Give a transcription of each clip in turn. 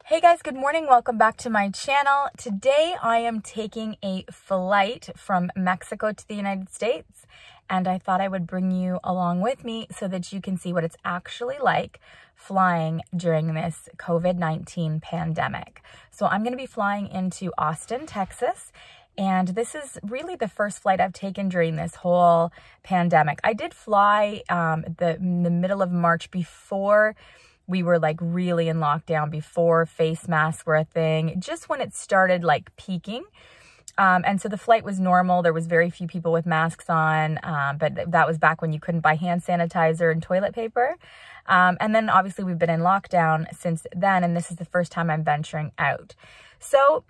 Hey guys, good morning. Welcome back to my channel. Today I am taking a flight from Mexico to the United States, and I thought I would bring you along with me so that you can see what it's actually like flying during this COVID-19 pandemic. So I'm going to be flying into Austin, Texas, and this is really the first flight I've taken during this whole pandemic. I did fly in the middle of March before we were like really in lockdown, before face masks were a thing, just when it started like peaking. And so the flight was normal. There was very few people with masks on, but that was back when you couldn't buy hand sanitizer and toilet paper. And then obviously we've been in lockdown since then, and this is the first time I'm venturing out. So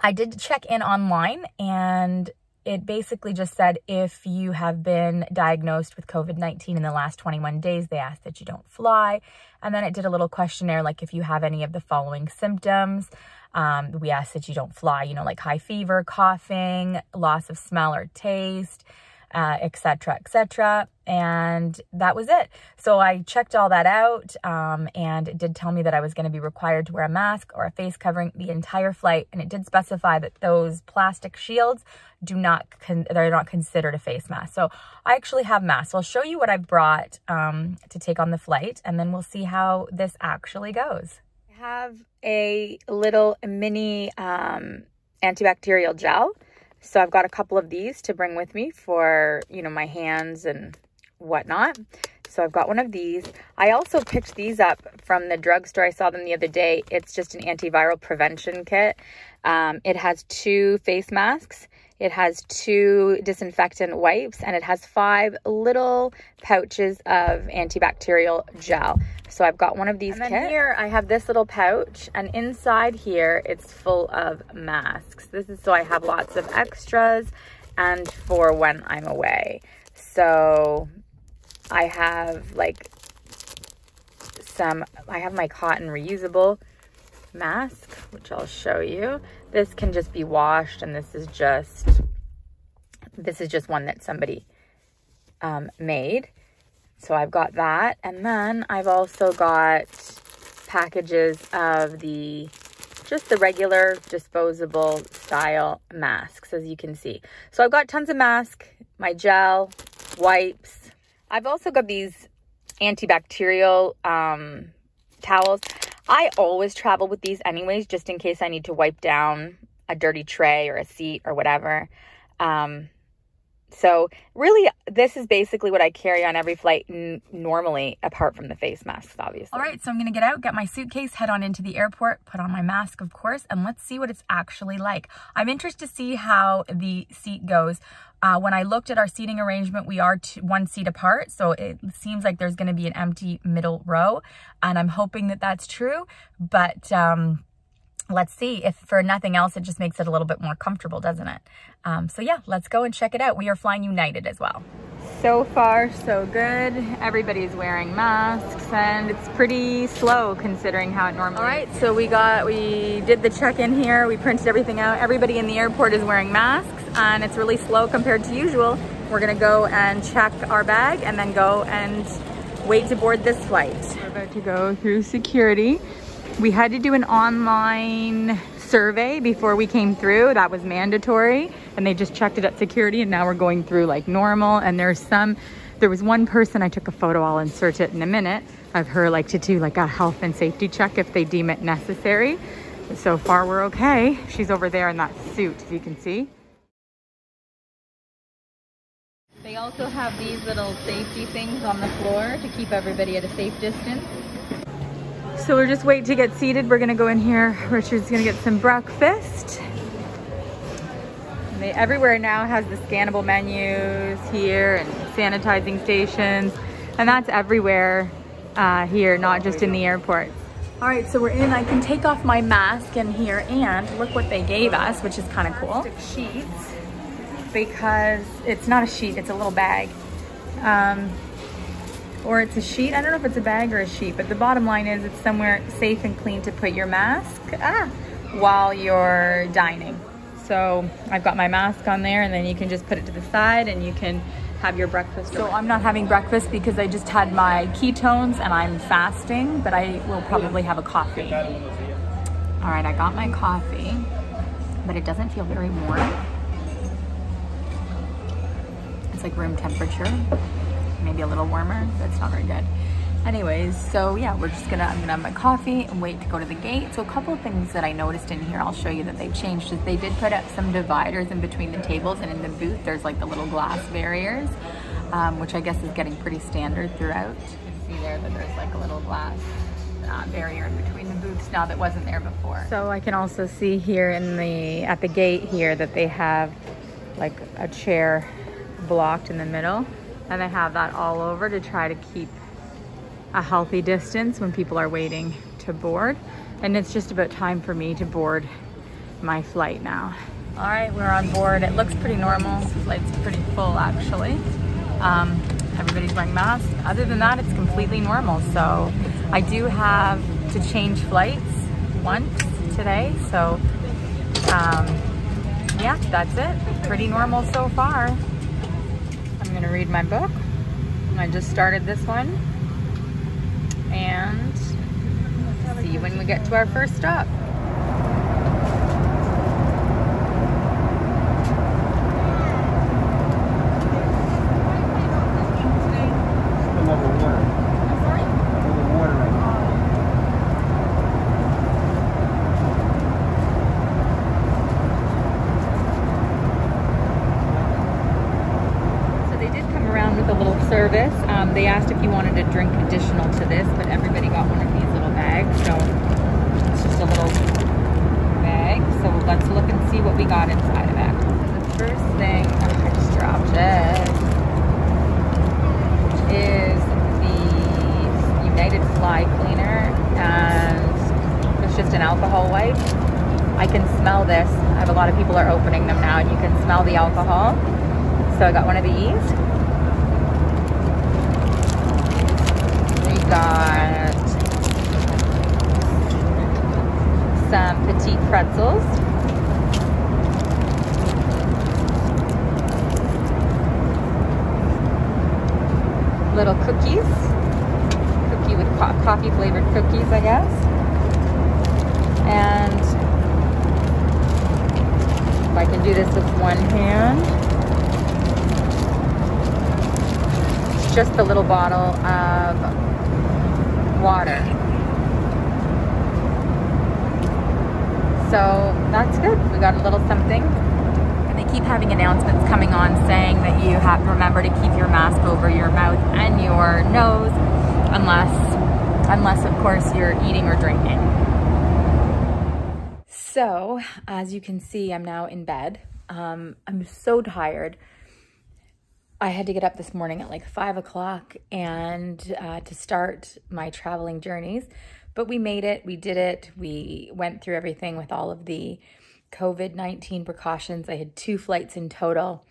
I did check in online, and it basically just said if you have been diagnosed with COVID-19 in the last 21 days, they ask that you don't fly. And then it did a little questionnaire, like if you have any of the following symptoms, we ask that you don't fly, you know, like high fever, coughing, loss of smell or taste, etc., etc. And that was it. So I checked all that out, and it did tell me that I was going to be required to wear a mask or a face covering the entire flight. And it did specify that those plastic shields they're not considered a face mask. So I actually have masks. So I'll show you what I've brought to take on the flight, and then we'll see how this actually goes. I have a little mini antibacterial gel. So I've got a couple of these to bring with me for, you know, my hands and whatnot. So I've got one of these. I also picked these up from the drugstore. I saw them the other day. It's just an antiviral prevention kit. It has 2 face masks. It has 2 disinfectant wipes, and it has 5 little pouches of antibacterial gel. So I've got one of these kits. And then here I have this little pouch, and inside here it's full of masks. This is so I have lots of extras and for when I'm away. So I have like I have my cotton reusable mask, which I'll show you. This can just be washed, and this is just one that somebody made. So I've got that, and then I've also got packages of just the regular disposable style masks, as you can see. So I've got tons of masks, my gel, wipes. I've also got these antibacterial towels. I always travel with these anyways, just in case I need to wipe down a dirty tray or a seat or whatever. So really, this is basically what I carry on every flight normally, apart from the face masks, obviously. All right, so I'm going to get out, get my suitcase, head on into the airport, put on my mask, of course, and let's see what it's actually like. I'm interested to see how the seat goes. When I looked at our seating arrangement, we are 1 seat apart, so it seems like there's going to be an empty middle row, and I'm hoping that that's true, but let's see. If for nothing else, it just makes it a little bit more comfortable, doesn't it? So yeah, let's go and check it out. We are flying United as well. So far, so good. Everybody's wearing masks, and it's pretty slow considering how it normally is. All right, so we did the check-in here. We printed everything out. Everybody in the airport is wearing masks, and it's really slow compared to usual. We're gonna go and check our bag and then go and wait to board this flight. We're about to go through security. We had to do an online survey before we came through. That was mandatory, and they just checked it at security, and now we're going through like normal. And there was one person, I took a photo, I'll insert it in a minute, of her like to do like a health and safety check if they deem it necessary. So far we're okay. She's over there in that suit, as you can see. They also have these little safety things on the floor to keep everybody at a safe distance. So we're just waiting to get seated. We're gonna go in here. Richard's gonna get some breakfast. And everywhere now has the scannable menus here and sanitizing stations. And that's everywhere here, not just in the airport. All right, so we're in. I can take off my mask in here, and look what they gave us, which is kind of cool. Sheets, because it's not a sheet, it's a little bag. Or it's a sheet. I don't know if it's a bag or a sheet, but the bottom line is it's somewhere safe and clean to put your mask while you're dining. So I've got my mask on there, and then you can just put it to the side and you can have your breakfast. So I'm not having breakfast because I just had my ketones and I'm fasting, but I will probably have a coffee. All right, I got my coffee, but it doesn't feel very warm. It's like room temperature, maybe a little warmer. That's not very good. Anyways, so yeah, I'm gonna have my coffee and wait to go to the gate. So a couple of things that I noticed in here, I'll show you that they've changed, is they did put up some dividers in between the tables, and in the booth, there's like the little glass barriers, which I guess is getting pretty standard throughout. You can see there that there's like a little glass barrier in between the booths now that wasn't there before. So I can also see here at the gate here that they have like a chair blocked in the middle, and they have that all over to try to keep a healthy distance when people are waiting to board. And it's just about time for me to board my flight now. All right, we're on board. It looks pretty normal. The flight's pretty full actually. Everybody's wearing masks. Other than that, it's completely normal. So I do have to change flights once today. So yeah, that's it. Pretty normal so far. I'm gonna read my book. I just started this one. And see when we get to our first stop. Service. They asked if you wanted a drink additional to this, but everybody got one of these little bags, so it's just a little bag. So let's look and see what we got inside of it. The first thing, I just dropped it, is the United Fly Cleaner, and it's just an alcohol wipe. I can smell this. I have a lot of people are opening them now, and you can smell the alcohol. So I got one of these. Got some petite pretzels, little cookies, cookie with coffee flavored cookies, I guess, and if I can do this with one hand, it's just a little bottle of water. So that's good. We got a little something. And they keep having announcements coming on saying that you have to remember to keep your mask over your mouth and your nose, unless of course you're eating or drinking. So as you can see, I'm now in bed. I'm so tired. I had to get up this morning at like 5 o'clock and to start my traveling journeys, but we made it, we did it. We went through everything with all of the COVID-19 precautions. I had 2 flights in total.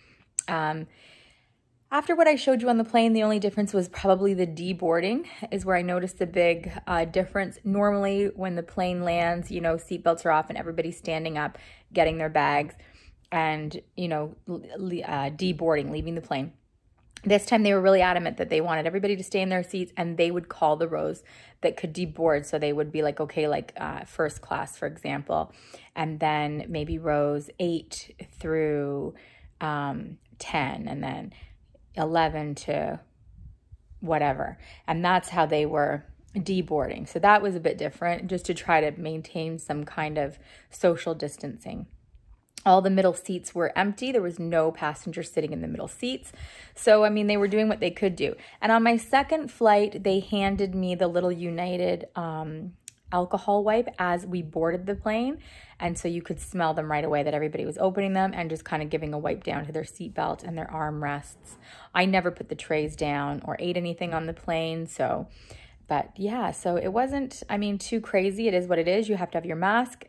After what I showed you on the plane, the only difference was probably the deboarding is where I noticed the big difference. Normally when the plane lands, you know, seatbelts are off and everybody's standing up, getting their bags and, you know, deboarding, leaving the plane. This time they were really adamant that they wanted everybody to stay in their seats, and they would call the rows that could deboard. So they would be like, okay, like first class, for example, and then maybe rows 8 through 10, and then 11 to whatever. And that's how they were deboarding. So that was a bit different, just to try to maintain some kind of social distancing. All the middle seats were empty. There was no passenger sitting in the middle seats. So, I mean, they were doing what they could do. And on my second flight, they handed me the little United alcohol wipe as we boarded the plane. And so you could smell them right away that everybody was opening them and just kind of giving a wipe down to their seatbelt and their armrests. I never put the trays down or ate anything on the plane. So, but yeah, so it wasn't, I mean, too crazy. It is what it is. You have to have your mask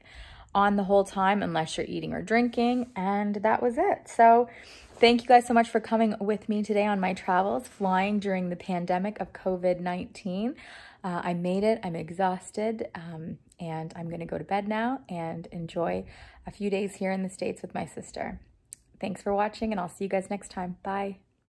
on the whole time unless you're eating or drinking, and that was it. So thank you guys so much for coming with me today on my travels flying during the pandemic of COVID-19. I made it. I'm exhausted, and I'm gonna go to bed now and enjoy a few days here in the States with my sister. Thanks for watching, and I'll see you guys next time. Bye.